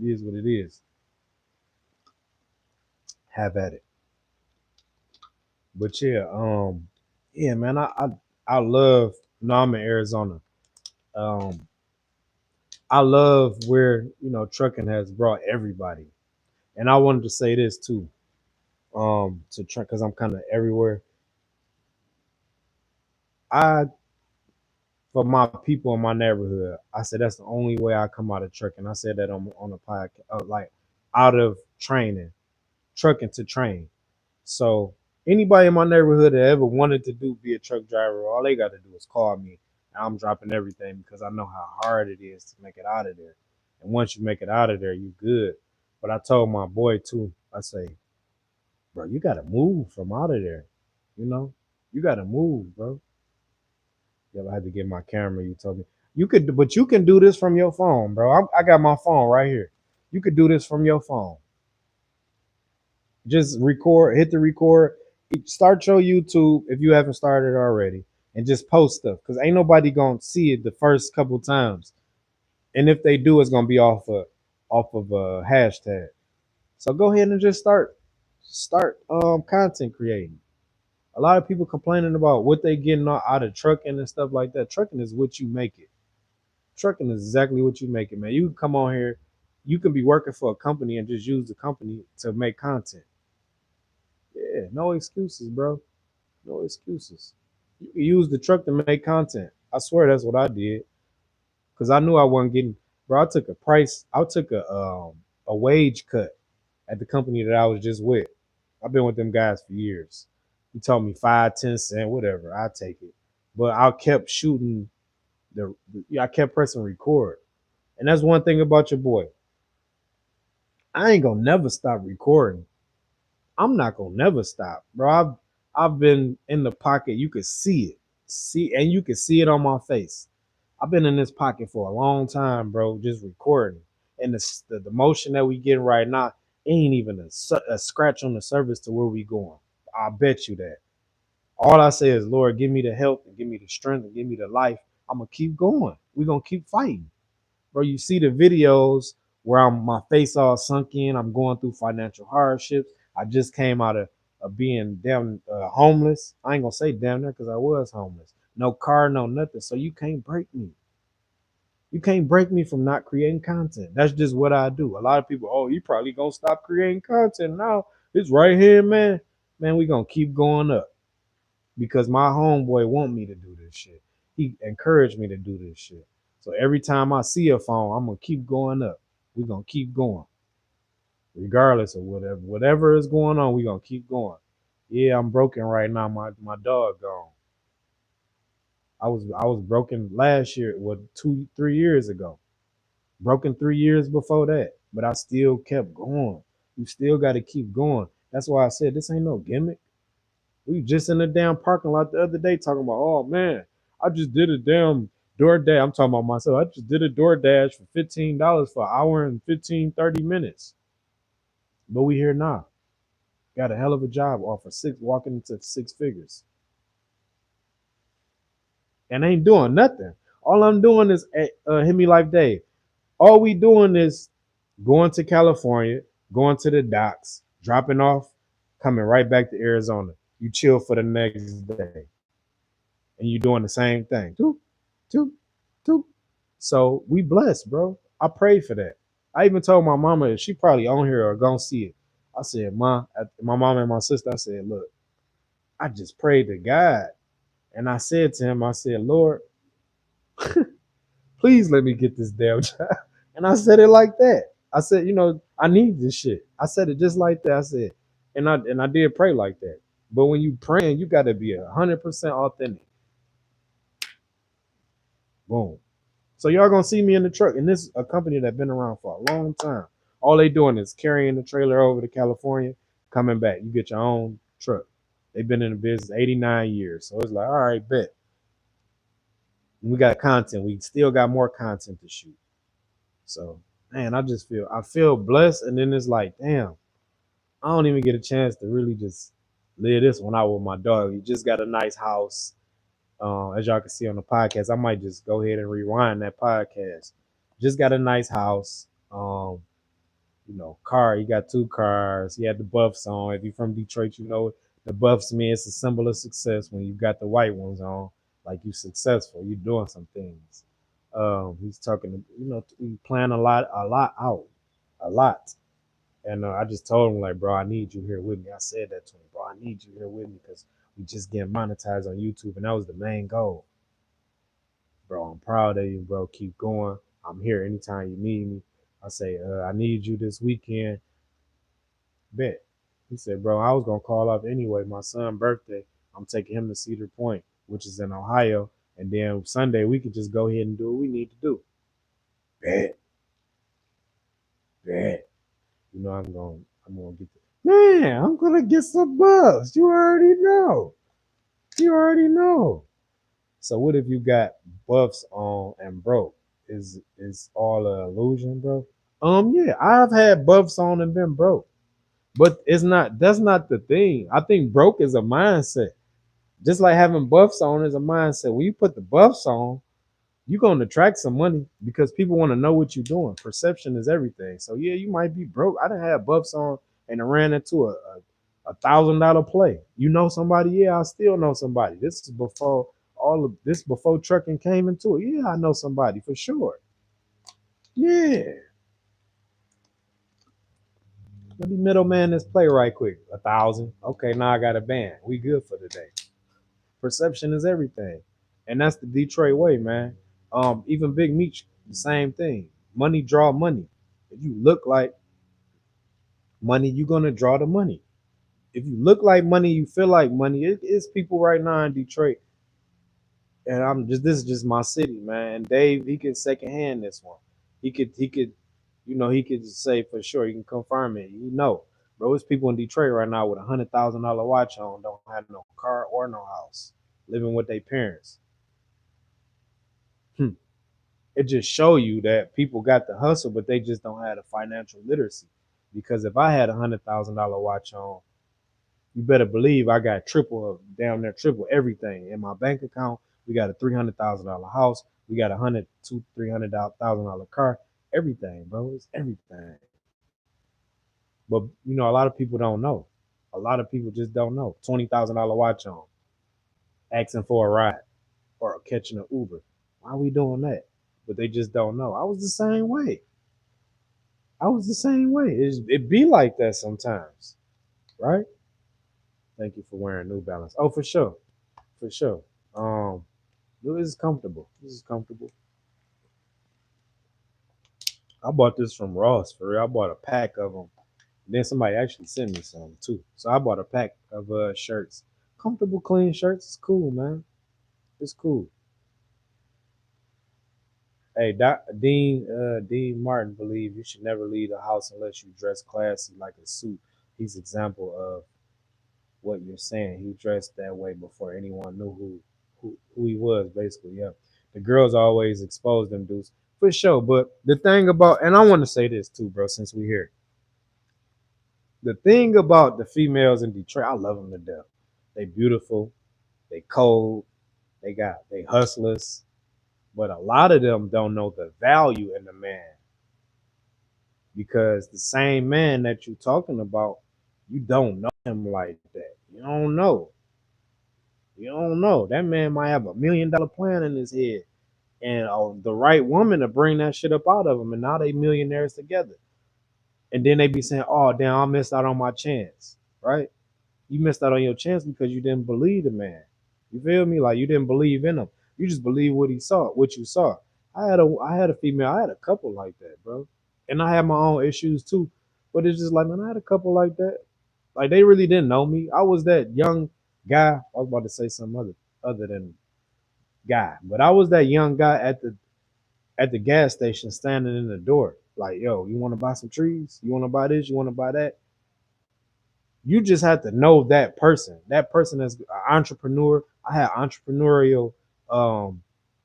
it is what it is. Have at it. But yeah, man, I love. No, I'm in Arizona. Um, I love where trucking has brought everybody, and I wanted to say this too. To truck because I'm kind of everywhere. I For my people in my neighborhood, I said that's the only way I come out of trucking. I said that on the podcast, like out of training, trucking to train. So anybody in my neighborhood that ever wanted to be a truck driver, all they got to do is call me. And I'm dropping everything because I know how hard it is to make it out of there. And once you make it out of there, you good. But I told my boy too. I say, bro, you got to move from out of there. You know, you got to move, bro. Yeah, I had to get my camera. You told me you could, but you can do this from your phone, bro. I got my phone right here. You could do this from your phone. Just record, hit the record, start your YouTube if you haven't started already, and just post stuff because ain't nobody gonna see it the first couple times, and if they do, it's gonna be off of a hashtag. So go ahead and just start content creating. A lot of people complaining about what they getting out of trucking and stuff like that. Trucking is what you make it. Trucking is exactly what you make it, man. You can come on here, you can be working for a company and just use the company to make content. Yeah, no excuses, bro. No excuses. You can use the truck to make content. I swear that's what I did. Cause I knew I wasn't getting bro, I took a wage cut at the company that I was just with. I've been with them guys for years. He told me 5, 10 cents, whatever. I take it. But I kept shooting I kept pressing record. And that's one thing about your boy. I ain't gonna never stop recording. I'm not gonna never stop, bro. I've been in the pocket. You could and you can see it on my face. I've been in this pocket for a long time, bro, just recording. And the motion that we getting right now ain't even a scratch on the surface to where we going. I bet you that. All I say is, Lord, give me the help and give me the strength and give me the life. I'm gonna keep going. We're gonna keep fighting. Bro, you see the videos where my face all sunk in. I'm going through financial hardships. I just came out of being damn homeless. I ain't gonna say damn there because I was homeless. No car, no nothing. So you can't break me. You can't break me from not creating content. That's just what I do. A lot of people, oh, you probably gonna stop creating content now. It's right here, man. Man, we gonna keep going up because my homeboy want me to do this shit. He encouraged me to do this shit. So every time I see a phone, I'm gonna keep going up. We're gonna keep going. regardless of whatever is going on, we gonna keep going. Yeah, I'm broken right now. My dog gone. I was broken last year, 3 years ago. Broken 3 years before that, but I still kept going. You still got to keep going. That's why I said this ain't no gimmick. We just in the damn parking lot the other day talking about, oh man, I just did a damn DoorDash. I'm talking about myself. I just did a DoorDash for $15 for an hour and 15-30 minutes. But we here now. Got a hell of a job offer, walking into 6 figures. And ain't doing nothing. All I'm doing is Hit Me Life Day. All we doing is going to California, going to the docks, dropping off, coming right back to Arizona. You chill for the next day. And you doing the same thing. Toop, toop, toop. So we blessed, bro. I prayed for that. I even told my mama, she probably on here or gonna see it. I said, my mom and my sister, I said, look, I just prayed to God. And I said to him, I said, Lord, please let me get this damn job. And I said it like that. I said, I need this shit. I said it just like that. I said, and I did pray like that. But when you praying, you got to be 100% authentic. Boom. So y'all gonna see me in the truck, and this is a company that's been around for a long time. All they doing is carrying the trailer over to California, coming back. You get your own truck. They've been in the business 89 years. So it's like, all right, bet. We got content. We still got more content to shoot. So, man, I feel blessed, and then it's like, damn, I don't even get a chance to really just live this one out with my dog. He just got a nice house. As y'all can see on the podcast, I might just go ahead and rewind that podcast. Just got a nice house. Car. He got 2 cars. He had the buffs on. If you're from Detroit, you know the buffs mean it's a symbol of success. When you got the white ones on, like you successful, you doing some things. He's talking, we plan a lot. And I just told him, like, bro, I need you here with me. I said that to him, bro, I need you here with me because we just getting monetized on YouTube, and that was the main goal. Bro, I'm proud of you, bro. Keep going. I'm here anytime you need me. I say, I need you this weekend. Bet. He said, bro, I was gonna call off anyway. My son's birthday. I'm taking him to Cedar Point, which is in Ohio. And then Sunday we could just go ahead and do what we need to do. Bet. Bet. I'm gonna get man, I'm gonna get some bucks. You already know. You already know. So what if you got buffs on and broke? Is all an illusion, bro? Yeah, I've had buffs on and been broke. But that's not the thing. I think broke is a mindset. Just like having buffs on is a mindset. When you put the buffs on, you're gonna attract some money because people want to know what you're doing. Perception is everything. So yeah, you might be broke. I didn't have buffs on and I ran into $1,000 play. You know somebody? Yeah, I still know somebody. This is before trucking came into it. Yeah, I know somebody for sure. Yeah. Let me middleman this play right quick. 1,000. Okay, now I got a band. We good for today. Perception is everything. And that's the Detroit way, man. Even Big Meech, the same thing. Money draw money. If you look like money, you're gonna draw the money. If you look like money, you feel like money. It's people right now in Detroit, and this is just my city, man. And Dave, he could secondhand this one. He could just say for sure. He can confirm it. Bro, it's people in Detroit right now with $100,000 watch on, don't have no car or no house, living with their parents. It just show you that people got the hustle, but they just don't have the financial literacy. Because if I had $100,000 watch on, you better believe I got down there triple everything in my bank account. We got a $300,000 house. We got $300,000 car. Everything, bro. It's everything. But a lot of people don't know. A lot of people just don't know. $20,000 watch on, asking for a ride or catching an Uber. Why are we doing that? But they just don't know. I was the same way. It be like that sometimes, right? Thank you for wearing New Balance. Oh, for sure, for sure. Um, this is comfortable. I bought this from Ross for real. I bought a pack of them. Then somebody actually sent me some too. So I bought a pack of shirts. Comfortable, clean shirts. It's cool, man. It's cool. Hey, Dean Martin believe you should never leave the house unless you dress classy like a suit. He's example of what you're saying. He dressed that way before anyone knew who he was, basically. Yeah. The girls always expose them dudes. For sure. But the thing about, and I want to say this too, bro, since we're here. The thing about the females in Detroit, I love them to death. They beautiful, they cold, they hustlers, but a lot of them don't know the value in the man because the same man that you're talking about, you don't know him like that. You don't know. You don't know. That man might have $1 million plan in his head, and the right woman to bring that shit up out of him, and now they millionaires together. And then they be saying, "Oh, damn, I missed out on my chance." Right? You missed out on your chance because you didn't believe the man. You feel me? Like you didn't believe in him. You just believe what he saw, what you saw. I had a female, I had a couple like that, bro. And I had my own issues too. But it's just like, man, I had a couple like that. Like they really didn't know me. I was that young guy. I was about to say something other than guy. But I was that young guy at the gas station standing in the door. Like, yo, you want to buy some trees? You want to buy this? You want to buy that? You just have to know that person. That person is an entrepreneur. I had entrepreneurial um,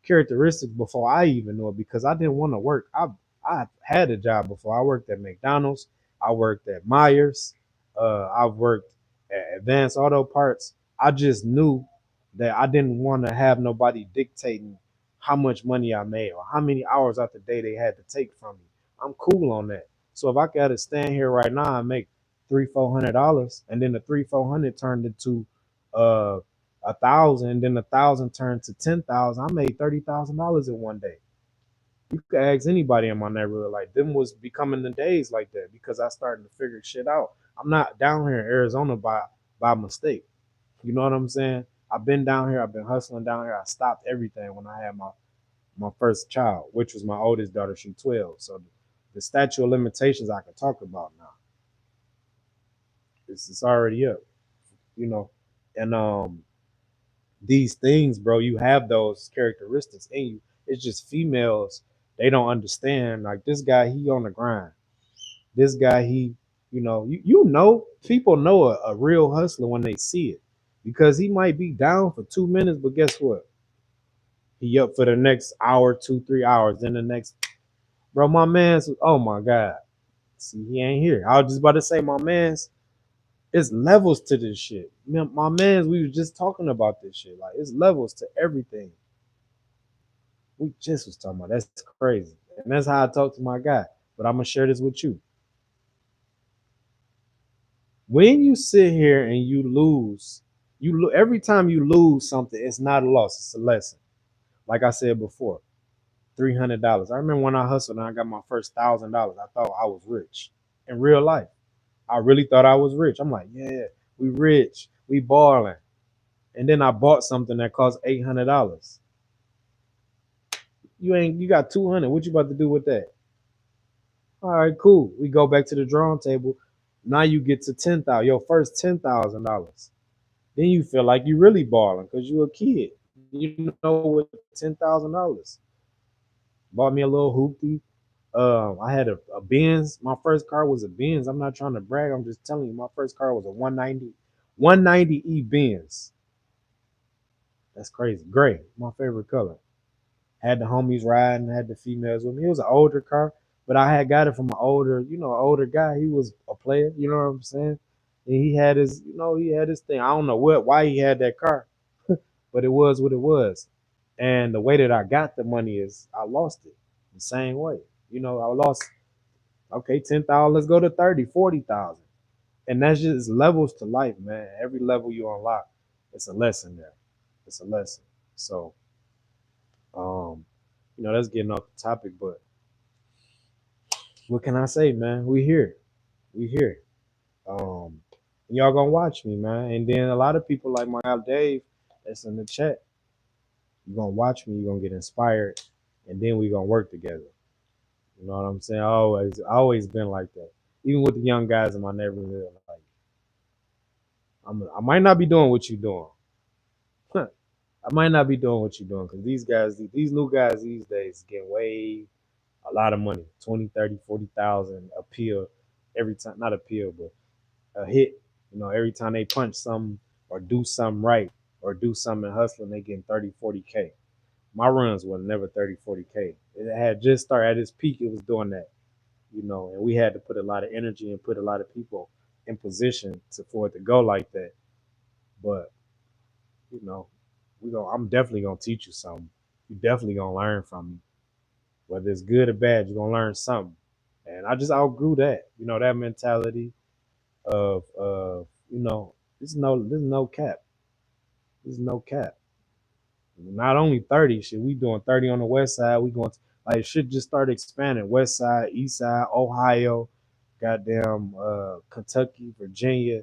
characteristics before I even knew it because I didn't want to work. I had a job before. I worked at McDonald's. I worked at Myers. I've worked at Advanced Auto Parts. I just knew that I didn't want to have nobody dictating how much money I made or how many hours out the day they had to take from me. I'm cool on that. So if I got to stand here right now and make $300-400, and then the 300-400 turned into uh 1,000, and then 1,000 turned to 10,000. I made $30,000 in one day. You could ask anybody in my neighborhood. Like them was becoming the days like that because I started to figure shit out. I'm not down here in Arizona by mistake. You know what I'm saying? I've been down here. I've been hustling down here. I stopped everything when I had my first child, which was my oldest daughter. She's 12. So the statute of limitations I can talk about now. It's already up, you know. And these things, bro, you have those characteristics in you. It's just females, they don't understand. Like this guy, he on the grind. This guy, you know, people know a real hustler when they see it. Because he might be down for 2 minutes, but guess what? He up for the next hour, 2, 3 hours, then the next bro, my man's oh my God. See, he ain't here. I was just about to say my man's it's levels to this shit. My man's, we was just talking about this shit. Like it's levels to everything. We just was talking about that's crazy. And that's how I talk to my guy. But I'm gonna share this with you. When you sit here and you lose, every time you lose something, it's not a loss, it's a lesson. Like I said before, $300. I remember when I hustled and I got my first $1,000. I thought I was rich in real life. I really thought I was rich. I'm like, yeah, we rich, we balling. And then I bought something that cost $800. You got 200. What you about to do with that? All right, cool. We go back to the drawing table. Now you get to 10,000, your first $10,000. Then you feel like you really balling because you a kid. You know, with $10,000, bought me a little hoopty. I had a Benz. My first car was a Benz. I'm not trying to brag. I'm just telling you, my first car was a 190 E Benz. That's crazy. Gray, my favorite color. Had the homies riding, had the females with me. It was an older car, but I had got it from an older guy. He was a player, you know what I'm saying? And he had his thing. I don't know why he had that car, but it was what it was. And the way that I got the money is I lost it the same way. I lost, okay, 10,000, let's go to 30, 40,000. And that's just levels to life, man. Every level you unlock, it's a lesson there. It's a lesson. So, that's getting off the topic, but what can I say, man? We here. We here. Um, y'all gonna watch me, man. And then a lot of people like my guy Dave that's in the chat, you gonna watch me, you're gonna get inspired, and then we gonna work together. You know what I'm saying? I always been like that. even with the young guys in my neighborhood, like I might not be doing what you're doing. I might not be doing what you're doing because these guys, these new guys these days get way a lot of money, 20, 30, 40,000 a pill every time, not a pill, but a hit. Every time they punch something or do something right or do something hustling, they getting 30, 40K. My runs were never 30, 40K. It had just started at its peak, it was doing that, and we had to put a lot of energy and put a lot of people in position for it to go like that. But, you know, I'm definitely gonna teach you something. You definitely gonna learn from me. Whether it's good or bad, you're gonna learn something. And I just outgrew that, that mentality of this is no cap. This is no cap. Not only 30, shit, we doing 30 on the west side. We going to, like shit just started expanding. West side, east side, Ohio, goddamn Kentucky, Virginia,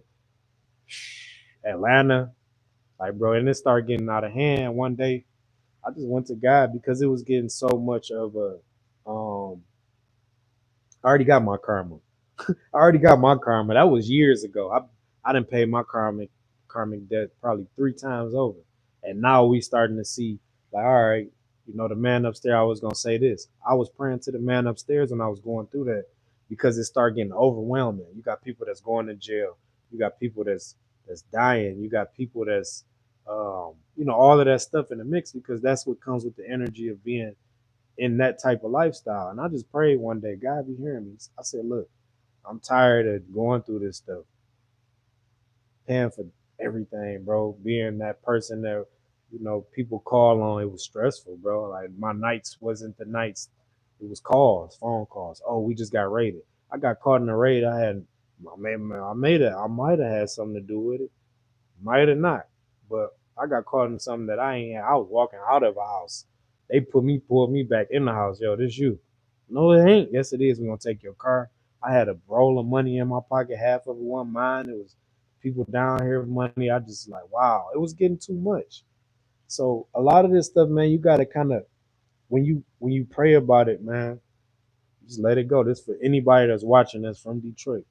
Atlanta. Like bro, and it started getting out of hand one day. I just went to God because it was getting so much of a I already got my karma. I already got my karma. That was years ago. I didn't pay my karmic debt probably 3 times over. And now we starting to see like, all right, the man upstairs. I was gonna say this. I was praying to the man upstairs when I was going through that because it started getting overwhelming. You got people that's going to jail. You got people that's dying. You got people that's all of that stuff in the mix because that's what comes with the energy of being in that type of lifestyle. And I just prayed one day, God be hearing me. I said, look, I'm tired of going through this stuff, paying for everything, bro. Being that person that, people call on. It was stressful, bro. Like my nights wasn't the nights. It was calls, phone calls. Oh, we just got raided. I got caught in a raid. I might have had something to do with it. Might have not. But I got caught in something that I ain't had. I was walking out of a house. They pulled me back in the house. Yo, this you. No, it ain't. Yes, it is. We're gonna take your car. I had a roll of money in my pocket. Half of it wasn't mine. It was people down here with money. I just like, wow, it was getting too much. So a lot of this stuff, man, you gotta kind of when you pray about it, man, just let it go. This for anybody that's watching that's from Detroit.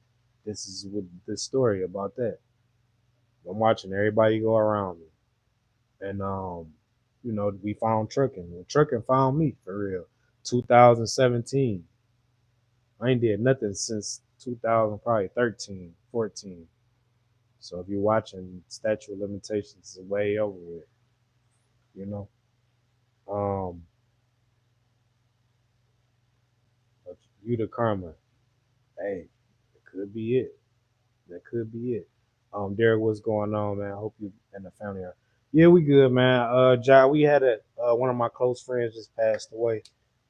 This is what this story about that. I'm watching everybody go around me. And we found trucking. Well, trucking found me for real. 2017. I ain't did nothing since 2000, probably 13, 14. So if you're watching, statute of limitations is way over with, you know. Um, but you the karma. Hey, it could be it. That could be it. Derek, what's going on, man? I hope you and the family are. Yeah, we good, man. John, we had a one of my close friends just passed away,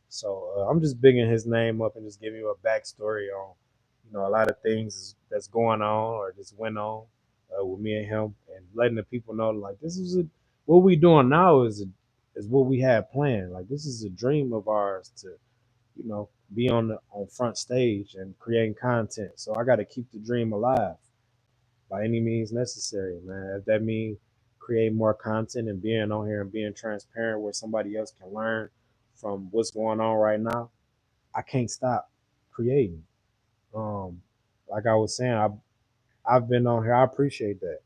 so I'm just bigging his name up and just giving you a backstory on, a lot of things that's going on or just went on with me and him, and letting the people know like what we doing now is what we had planned. Like this is a dream of ours to, be on front stage and creating content. So I got to keep the dream alive by any means necessary, man. If that means creating more content and being on here and being transparent where somebody else can learn from what's going on right now, I can't stop creating. Um, like I was saying, I've been on here. I appreciate that.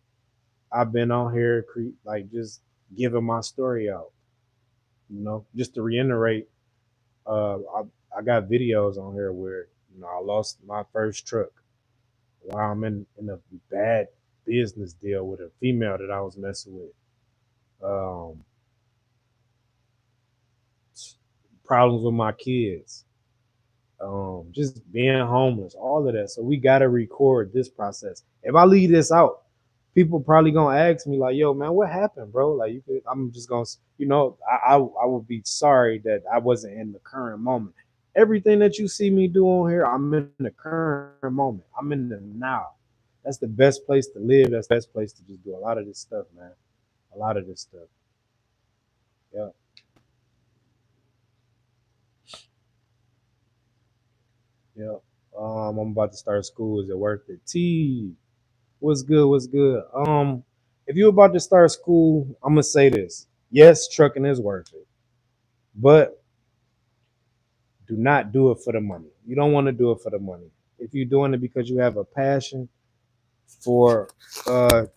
I've been on here, like just giving my story out. Just to reiterate, I got videos on here where I lost my first truck while I'm in a bad business deal with a female that I was messing with. Um, Problems with my kids, just being homeless, all of that. So we gotta record this process. If I leave this out, people probably gonna ask me like, "Yo, man, what happened, bro?" Like, I'm just gonna, I would be sorry that I wasn't in the current moment. Everything that you see me do on here, I'm in the current moment. I'm in the now. That's the best place to live. That's the best place to just do a lot of this stuff, man. A lot of this stuff. Yeah, yeah. I'm about to start school. Is it worth it? What's good? What's good? If you're about to start school, I'm gonna say this. Yes, trucking is worth it, but do not do it for the money. You don't want to do it for the money. If you're doing it because you have a passion for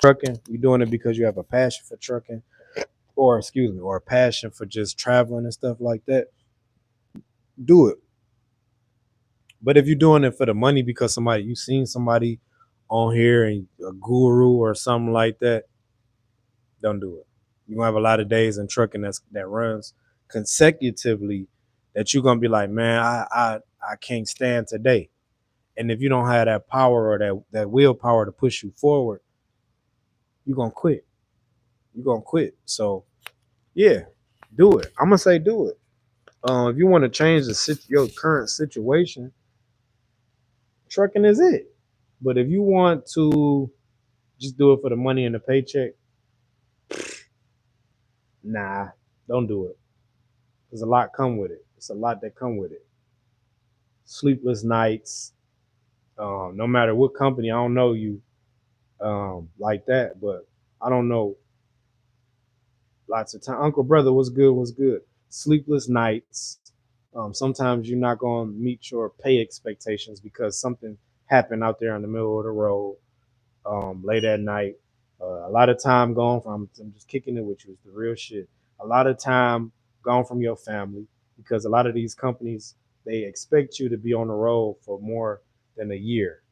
trucking, you're doing it because you have a passion for trucking, or excuse me, or a passion for just traveling and stuff like that, do it. But if you're doing it for the money because somebody you seen somebody on here and a guru or something like that, don't do it. You're gonna have a lot of days in trucking that runs consecutively that you're gonna be like, man, I can't stand today. And if you don't have that power or that willpower to push you forward, you're gonna quit. You're gonna quit. So yeah, do it. I'm gonna say do it. If you want to change your current situation, trucking is it. But if you want to just do it for the money and the paycheck, nah, don't do it. There's a lot come with it. It's a lot that come with it. Sleepless nights. No matter what company, I don't know you like that, but I don't know. Lots of time, Uncle Brother, what's good? What's good? Sleepless nights. Sometimes you're not gonna meet your pay expectations because something happened out there in the middle of the road late at night. A lot of time gone from. I'm just kicking it with you. It's the real shit. A lot of time gone from your family because a lot of these companies they expect you to be on the road for more than a year,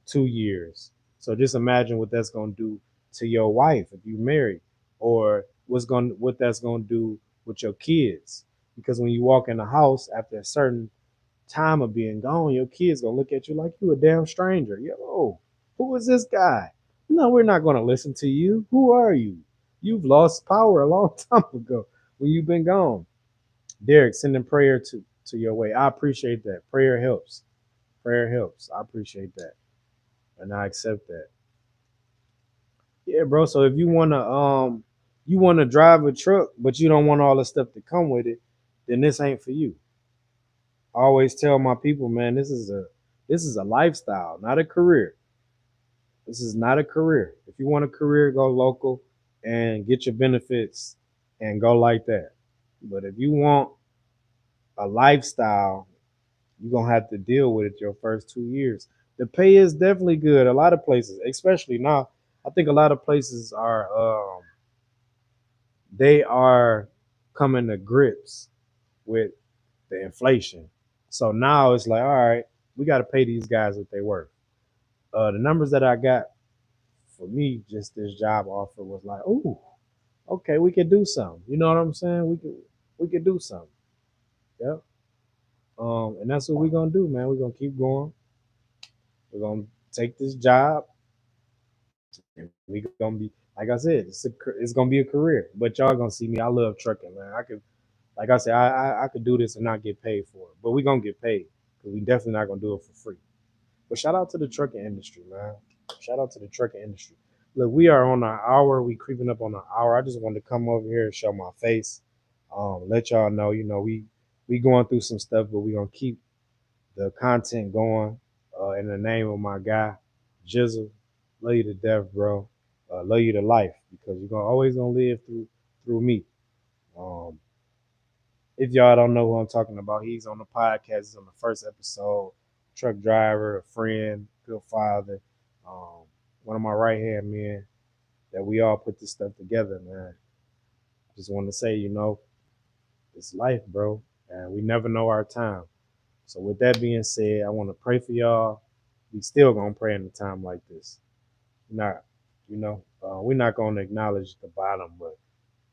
2 years. So just imagine what that's gonna do to your wife if you married, or what that's gonna do with your kids. Because when you walk in the house after a certain time of being gone, your kids gonna look at you like you a damn stranger. Yo, who is this guy? No, we're not gonna listen to you. Who are you? You've lost power a long time ago when you've been gone. Derek, sending prayer to your way. I appreciate that. Prayer helps. Prayer helps. I appreciate that. And I accept that. Yeah, bro. So if you wanna drive a truck, but you don't want all the stuff to come with it, then this ain't for you. I always tell my people, man, this is a lifestyle, not a career. This is not a career. If you want a career, go local and get your benefits and go like that. But if you want a lifestyle, you're gonna have to deal with it your first 2 years. The pay is definitely good. A lot of places, especially now, I think a lot of places they are coming to grips with the inflation. So now it's like, all right, we got to pay these guys what they worth. The numbers that I got for me, just this job offer was like, oh, okay, we could do something. You know what I'm saying? We could do something. Yeah. And that's what we're gonna do, man. We're gonna keep going. We're gonna take this job. And we gonna be like I said, it's gonna be a career. But y'all gonna see me. I love trucking, man. I could, like I said, I could do this and not get paid for it, but we gonna get paid because we definitely not gonna do it for free. But shout out to the trucking industry, man. Shout out to the trucking industry. Look, we are on our hour. We creeping up on an hour. I just wanted to come over here and show my face. Let y'all know, we going through some stuff, but we gonna keep the content going. In the name of my guy, Jizzle. Love you to death, bro. Love you to life because you're gonna always gonna live through me. Um, if y'all don't know who I'm talking about, he's on the podcast. He's on the first episode. Truck driver, a friend, good father, um, one of my right hand men. That we all put this stuff together, man. Just want to say, it's life, bro, and we never know our time. So with that being said, I want to pray for y'all. We still gonna pray in a time like this. Not, we're not gonna acknowledge the bottom, but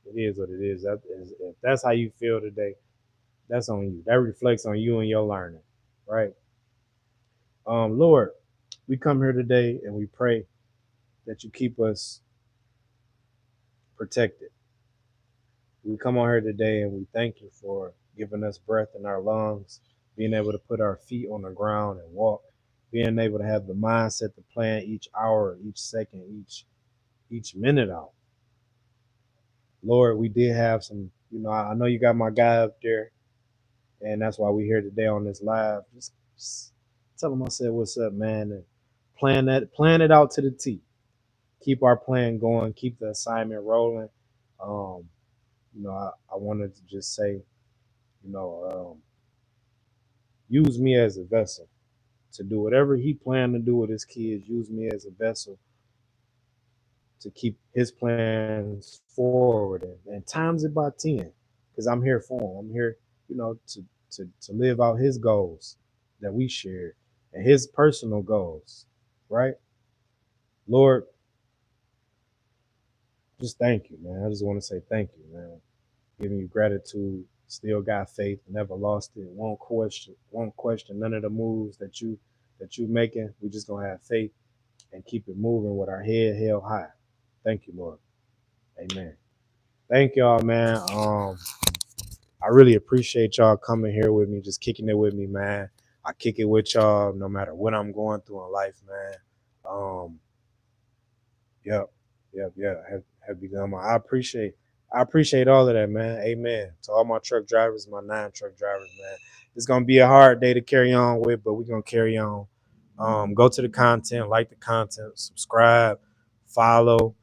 it is what it is. If that's how you feel today, that's on you. That reflects on you and your learning, right? Lord, we come here today and we pray that you keep us protected. We come on here today and we thank you for giving us breath in our lungs, being able to put our feet on the ground and walk, being able to have the mindset to plan each hour, each second, each minute out. Lord, we did have some, I know you got my guy up there, and that's why we're here today on this live. Just tell him I said, what's up, man? And plan it out to the T. Keep our plan going, keep the assignment rolling. Um, I wanted to just say, use me as a vessel. to do whatever he planned to do with his kids. Use me as a vessel to keep his plans forward and times it by 10 because I'm here for him. I'm here, to live out his goals that we share and his personal goals, right? Lord, just thank you, man. I just want to say thank you, man. Giving you gratitude, still got faith, never lost it. Won't question none of the moves that you making. We just gonna have faith and keep it moving with our head held high. Thank you, Lord. Amen. Thank y'all, man. I really appreciate y'all coming here with me, just kicking it with me, man. I kick it with y'all no matter what I'm going through in life, man. Um, Yep, yep. Have begun my. I appreciate all of that, man. Amen. To all my truck drivers, my 9 truck drivers, man. It's gonna be a hard day to carry on with, but we're gonna carry on. Go to the content, like the content, subscribe, follow.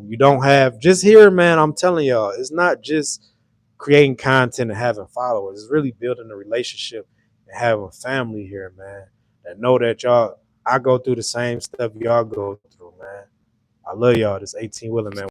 You don't have just here, man. I'm telling y'all, it's not just creating content and having followers. It's really building a relationship and having family here, man. That know that y'all. I go through the same stuff y'all go through, man. I love y'all. This 8TeenWilln, man.